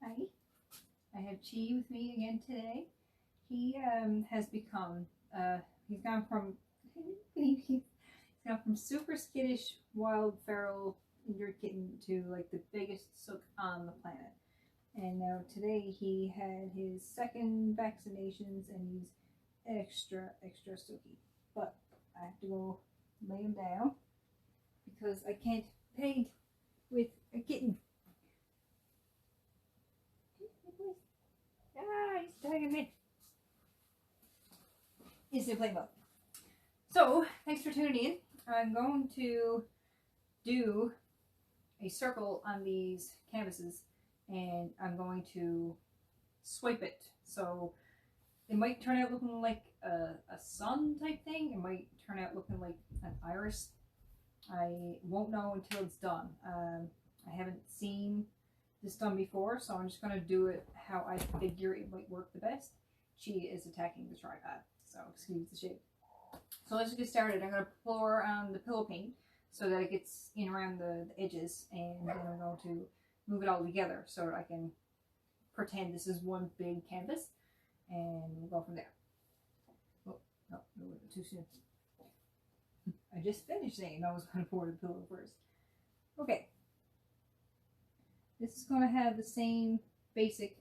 Hi. I have Chi with me again today. He has become he's gone from he's gone from super skittish wild feral injured kitten to like the biggest sook on the planet. And now today he had his second vaccinations and he's extra sooky. But I have to go lay him down because I can't paint with a kitten. Ah, he's tagging me. He's in play mode. So, thanks for tuning in. I'm going to do a circle on these canvases and I'm going to swipe it. So, it might turn out looking like a sun type thing. It might turn out looking like an iris. I won't know until it's done. I haven't seen this done before, so I'm just going to do it how I figure it might work the best. She is attacking the tripod, so excuse the shape. So let's get started. I'm going to pour on the pillow paint so that it gets in around the edges, and then I'm going to move it all together so that I can pretend this is one big canvas, and we'll go from there. Oh, no, too soon. I just finished saying I was going to pour the pillow first. Okay. This is going to have the same basic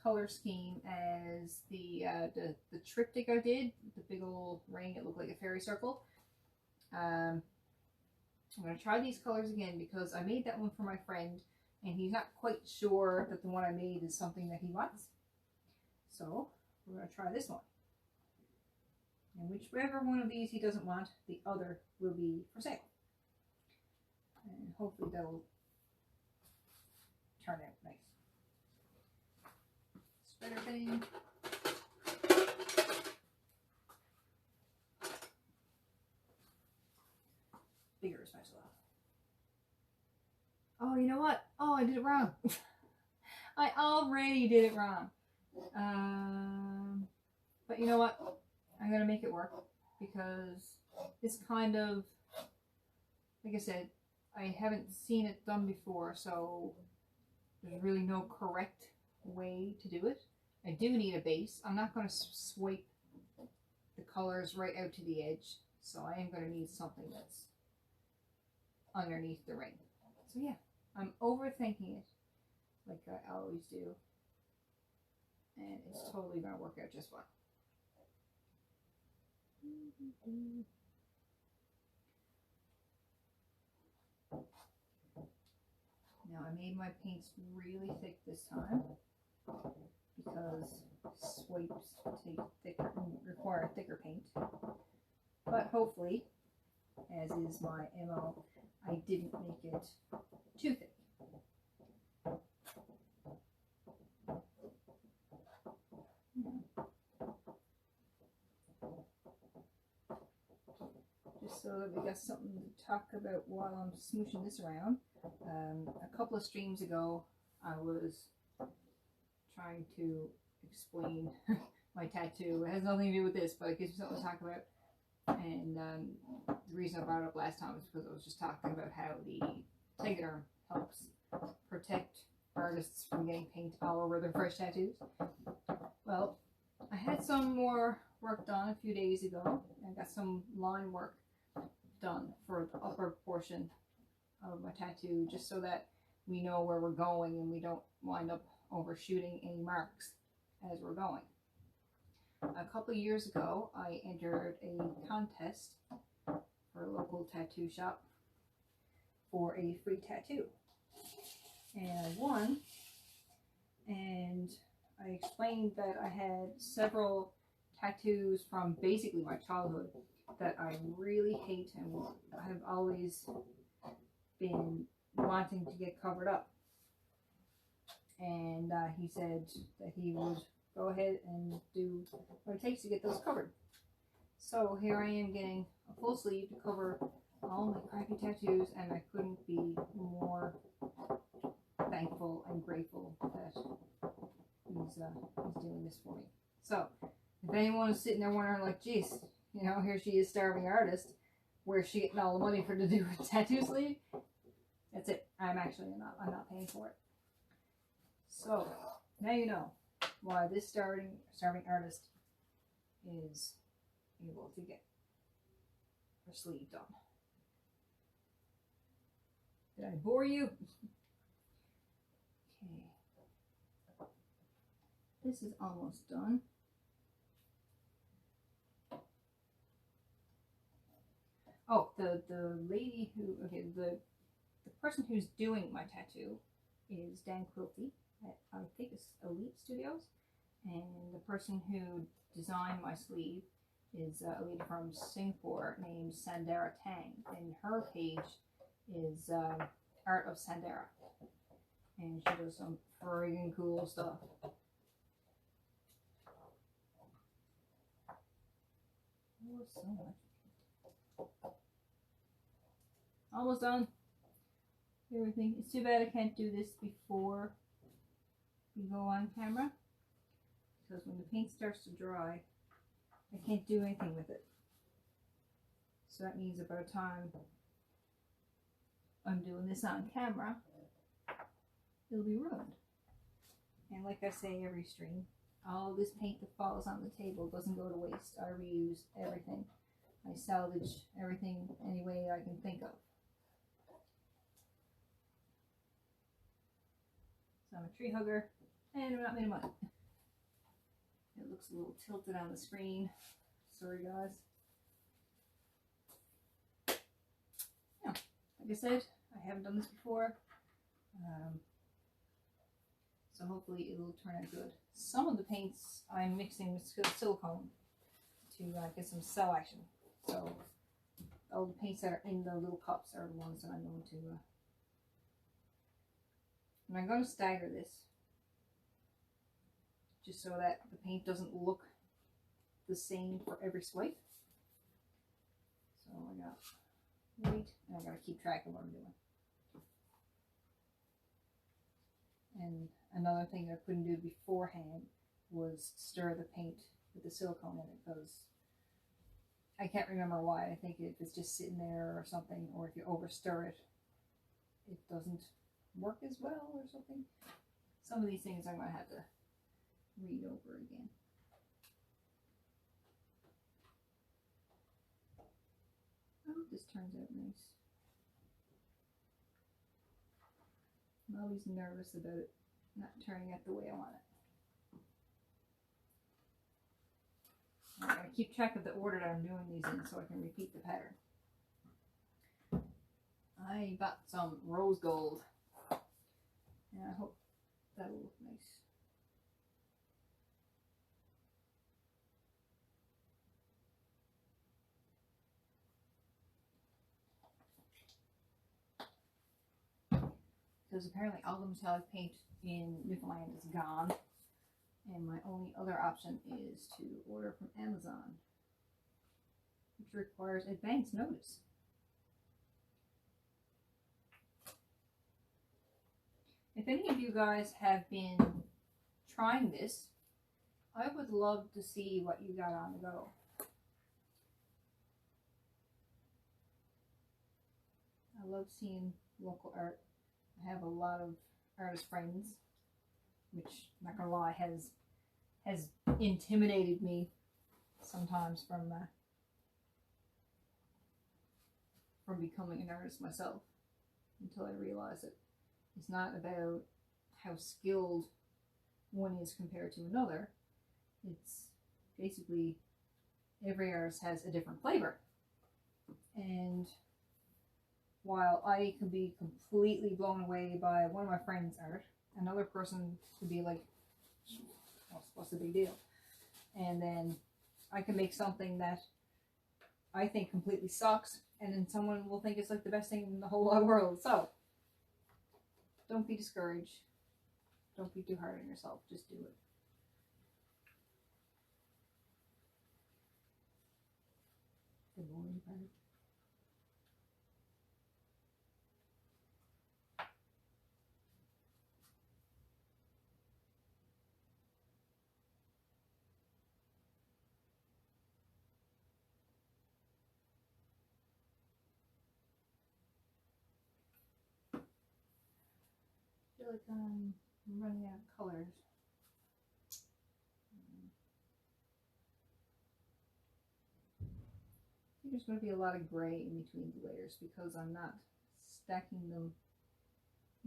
color scheme as the triptych I did, the big old ring. It looked like a fairy circle. I'm going to try these colors again because I made that one for my friend and he's not quite sure that the one I made is something that he wants. So we're going to try this one. And whichever one of these he doesn't want, the other will be for sale. And hopefully that'll turn out nice. Spreader thing. Bigger spatula. Oh, you know what? Oh, I did it wrong. I already did it wrong. But you know what? I'm going to make it work because it's kind of, like I said, I haven't seen it done before, so there's really no correct way to do it. I do need a base. I'm not going to swipe the colors right out to the edge, so I am going to need something that's underneath the ring. So yeah, I'm overthinking it like I always do, and it's totally going to work out just fine. Now I made my paints really thick this time because swipes require thicker paint. But hopefully, as is my MO, I didn't make it too thick. Just so that we got something to talk about while I'm smooshing this around. A couple of streams ago, I was trying to explain my tattoo. It has nothing to do with this, but it gives me something to talk about. And the reason I brought it up last time was because I was just talking about how the Tegaderm helps protect artists from getting paint all over their fresh tattoos. Well, I had some more work done a few days ago. I got some line work done for the upper portion of my tattoo, just so that we know where we're going and we don't wind up overshooting any marks as we're going. A couple of years ago, I entered a contest for a local tattoo shop for a free tattoo, and I won. And I explained that I had several tattoos from basically my childhood that I really hate and have always been wanting to get covered up. And he said that he would go ahead and do what it takes to get those covered. So here I am getting a full sleeve to cover all my crappy tattoos, and I couldn't be more thankful and grateful that he's doing this for me. So if anyone is sitting there wondering, like, geez, you know, here she is, starving artist, where's she getting all the money for to do a tattoo sleeve? That's it. I'm not paying for it. So now you know why this starving artist is able to get her sleeve done. Did I bore you? Okay. This is almost done. Oh, the lady who, okay, the person who's doing my tattoo is Dan Quilty at, I think it's Elite Studios, and the person who designed my sleeve is a lady from Singapore named Sandara Tang, and her page is Art of Sandara, and she does some friggin' cool stuff. Oh, so much. Almost done. Everything. It's too bad I can't do this before we go on camera, because when the paint starts to dry, I can't do anything with it. So that means that by the time I'm doing this on camera, it'll be ruined. And like I say every stream, all this paint that falls on the table doesn't go to waste. I reuse everything. I salvage everything any way I can think of. So I'm a tree hugger, and I'm not made of money. It looks a little tilted on the screen. Sorry, guys. Yeah, like I said, I haven't done this before. So hopefully it'll turn out good. Some of the paints I'm mixing with silicone to get some cell action. So all the paints that are in the little cups are the ones that I'm going to... and I'm going to stagger this, just so that the paint doesn't look the same for every swipe. So I got wait, and I got to keep track of what I'm doing. And another thing I couldn't do beforehand was stir the paint with the silicone in it, because I can't remember why. I think if it's just sitting there or something, or if you over stir it, it doesn't work as well or something. Some of these things I'm going to have to read over again. I hope this turns out nice. I'm always nervous about it not turning out the way I want it. I gotta keep track of the order that I'm doing these in so I can repeat the pattern. I bought some rose gold, and I hope that'll look nice. Because apparently all the metallic paint in Newfoundland is gone, and my only other option is to order from Amazon, which requires advance notice. If any of you guys have been trying this, I would love to see what you got on the go. I love seeing local art. I have a lot of artist friends, which, not gonna lie, has intimidated me sometimes from becoming an artist myself, until I realized that it's not about how skilled one is compared to another. It's basically every artist has a different flavor, and while I could be completely blown away by one of my friends' art, another person could be like, what's the big deal? And then I can make something that I think completely sucks, and then someone will think it's like the best thing in the whole wide world. So don't be discouraged. Don't be too hard on yourself. Just do it. Good morning, buddy. I feel like I'm I'm running out of colors. I think there's going to be a lot of gray in between the layers because I'm not stacking them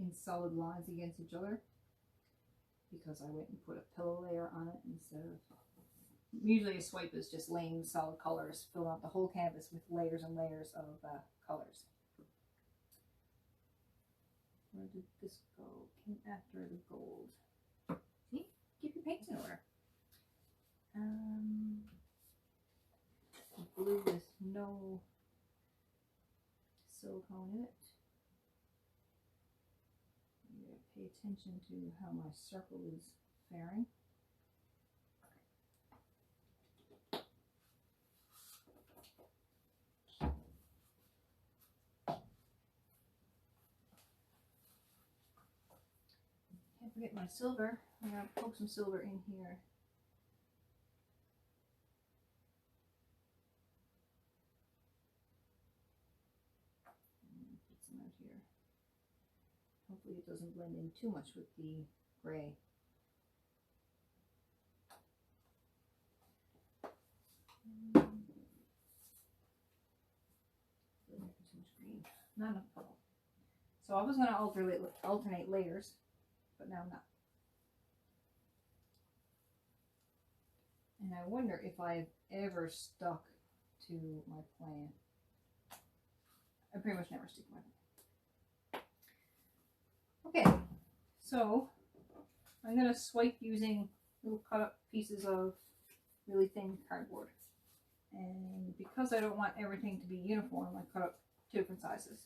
in solid lines against each other, because I went and put a pillow layer on it instead of, usually a swipe is just laying solid colors, filling out the whole canvas with layers and layers of colors. Where did this go? Came after the gold. See? Keep your paints in order. Blue with no silicone in it. I'm going to pay attention to how my circle is faring. Can't forget my silver. I'm going to poke some silver in here. Put some out here. Hopefully it doesn't blend in too much with the gray. Too much green. Not enough purple. So I was going to alternate layers, but now I'm not. And I wonder if I've ever stuck to my plan. I pretty much never stick to my plan. Okay, so I'm going to swipe using little cut up pieces of really thin cardboard. And because I don't want everything to be uniform, I cut up 2 different sizes.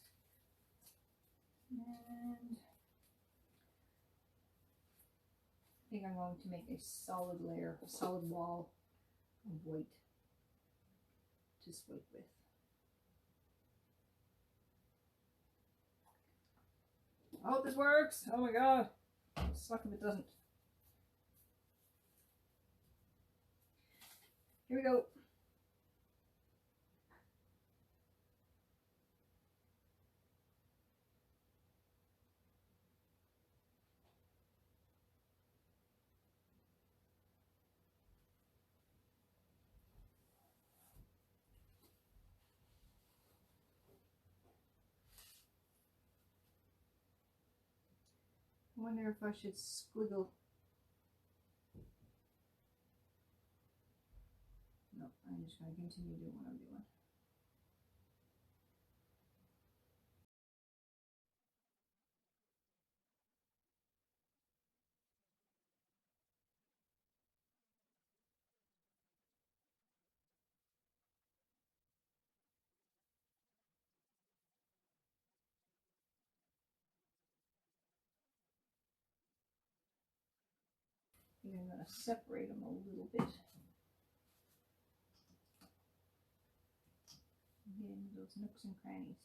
And I think I'm going to make a solid layer, a solid wall of white to swipe with. I hope this works. Oh my god. I'll suck if it doesn't. Here we go. I wonder if I should squiggle. No, I'm just going to continue doing what I'm doing. I think I'm going to separate them a little bit. Get into those nooks and crannies.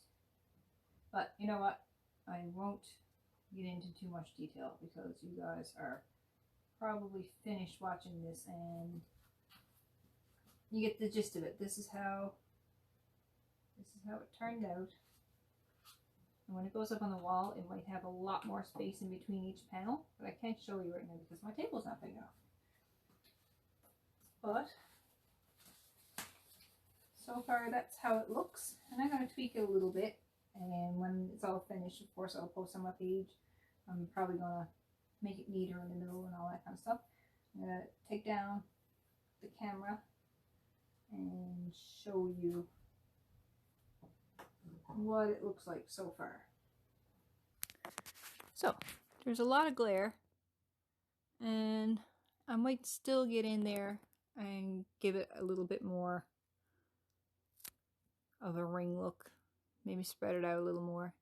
But you know what? I won't get into too much detail because you guys are probably finished watching this and you get the gist of it. This is how it turned out. And when it goes up on the wall, it might have a lot more space in between each panel, but I can't show you right now because my table's not big enough. But so far that's how it looks, and I'm going to tweak it a little bit, and when it's all finished, of course, I'll post on my page. I'm probably going to make it neater in the middle and all that kind of stuff. I'm going to take down the camera and show you what it looks like so far. So there's a lot of glare, and I might still get in there and give it a little bit more of a ring look, maybe spread it out a little more.